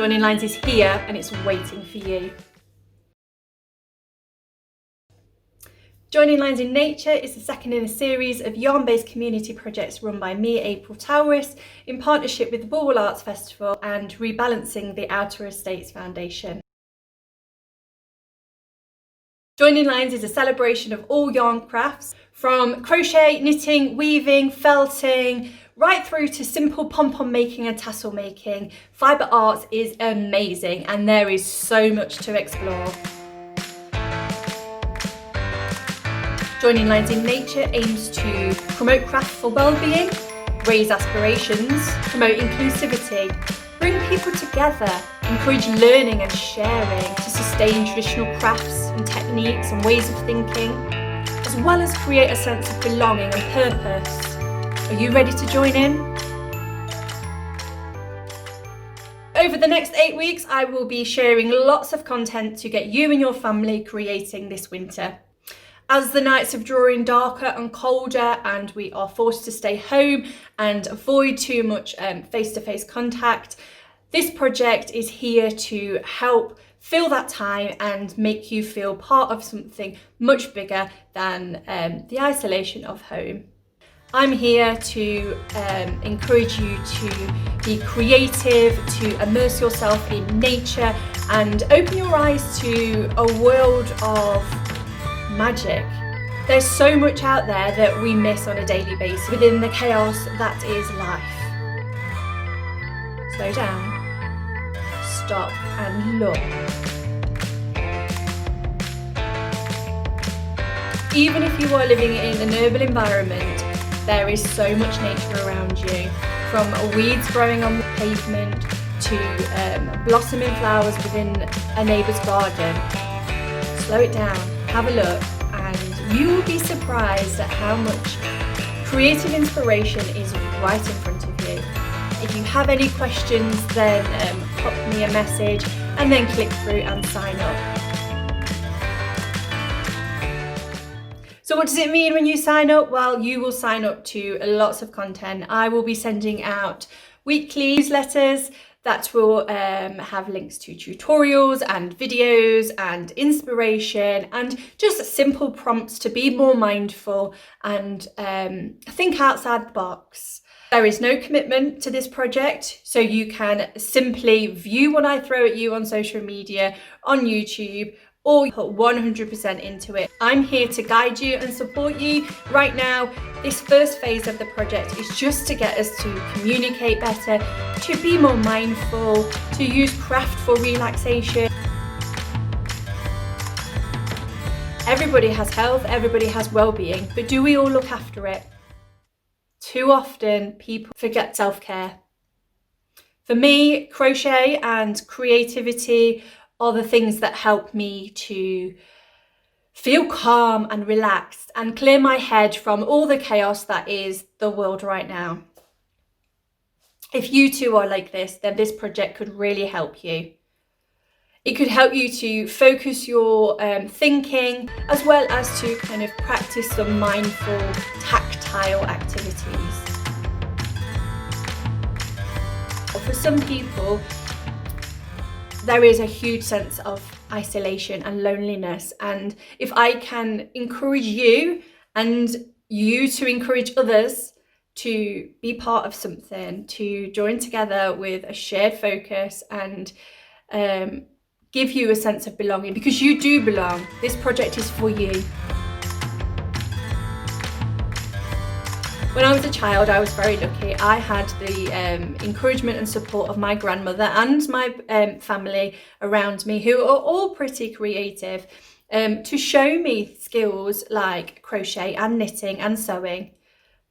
Joining Lines is here and it's waiting for you. Joining Lines in Nature is the second in a series of yarn-based community projects run by me, April Towriess, in partnership with the Bulwell Arts Festival and Rebalancing the Outer Estates Foundation. Joining Lines is a celebration of all yarn crafts, from crochet, knitting, weaving, felting, right through to simple pom-pom making and tassel making. Fibre arts is amazing and there is so much to explore. Joining Lines in Nature aims to promote craft for wellbeing, raise aspirations, promote inclusivity, bring people together, encourage learning and sharing to sustain traditional crafts and techniques and ways of thinking, as well as create a sense of belonging and purpose. Are you ready to join in? Over the next 8 weeks, I will be sharing lots of content to get you and your family creating this winter. As the nights are drawing darker and colder and we are forced to stay home and avoid too much face-to-face contact, this project is here to help fill that time and make you feel part of something much bigger than the isolation of home. I'm here to encourage you to be creative, to immerse yourself in nature and open your eyes to a world of magic. There's so much out there that we miss on a daily basis within the chaos that is life. Slow down, stop and look. Even if you are living in an urban environment, there is so much nature around you, from weeds growing on the pavement to blossoming flowers within a neighbour's garden. Slow it down, have a look, and you will be surprised at how much creative inspiration is right in front of you. If you have any questions, then pop me a message and then click through and sign up. So what does it mean when you sign up? Well, you will sign up to lots of content. I will be sending out weekly newsletters that will have links to tutorials and videos and inspiration and just simple prompts to be more mindful and think outside the box. There is no commitment to this project, so you can simply view what I throw at you on social media, on YouTube, or put 100% into it. I'm here to guide you and support you. Right now, this first phase of the project is just to get us to communicate better, to be more mindful, to use craft for relaxation. Everybody has health, everybody has well-being, but do we all look after it? Too often, people forget self-care. For me, crochet and creativity are the things that help me to feel calm and relaxed and clear my head from all the chaos that is the world right now. If you too are like this, then this project could really help you. It could help you to focus your thinking, as well as to kind of practice some mindful, tactile activities. For some people, there is a huge sense of isolation and loneliness, and if I can encourage you and you to encourage others to be part of something, to join together with a shared focus and give you a sense of belonging, because you do belong. This project is for you. When I was a child, I was very lucky. I had the encouragement and support of my grandmother and my family around me, who are all pretty creative, to show me skills like crochet and knitting and sewing.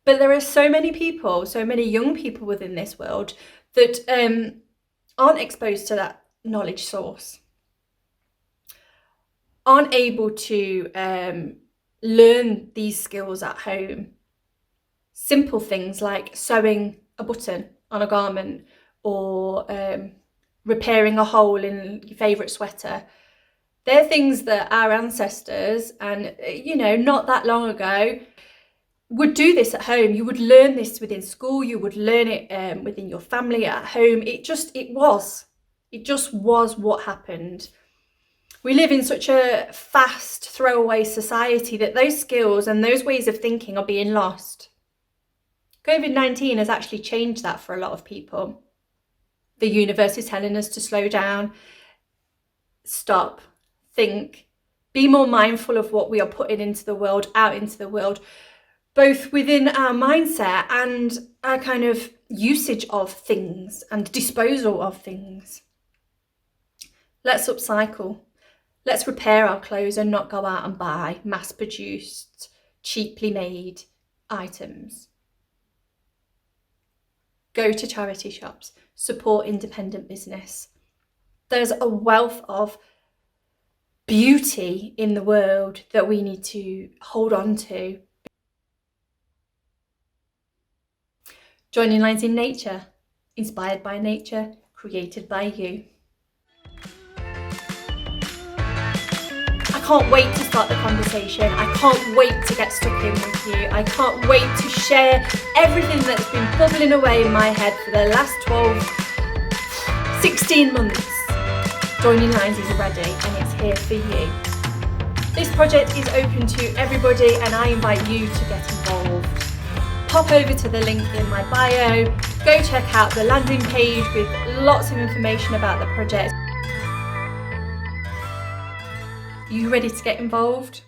But there are so many people, so many young people within this world that aren't exposed to that knowledge source, aren't able to learn these skills at home. Simple things like sewing a button on a garment or repairing a hole in your favourite sweater. They're things that our ancestors, and not that long ago, would do this at home. You would learn this within school, you would learn it within your family at home. It It just was what happened. We live in such a fast throwaway society that those skills and those ways of thinking are being lost. COVID-19 has actually changed that for a lot of people. The universe is telling us to slow down, stop, think, be more mindful of what we are putting into the world, out into the world, both within our mindset and our kind of usage of things and disposal of things. Let's upcycle. Let's repair our clothes and not go out and buy mass-produced, cheaply made items. Go to charity shops, support independent business. There's a wealth of beauty in the world that we need to hold on to. Joining lines in nature, inspired by nature, created by you. I can't wait to start the conversation. I can't wait to get stuck in with you. I can't wait to share everything that's been bubbling away in my head for the last 16 months. Joining Lines is ready and it's here for you. This project is open to everybody and I invite you to get involved. Pop over to the link in my bio, go check out the landing page with lots of information about the project. You ready to get involved?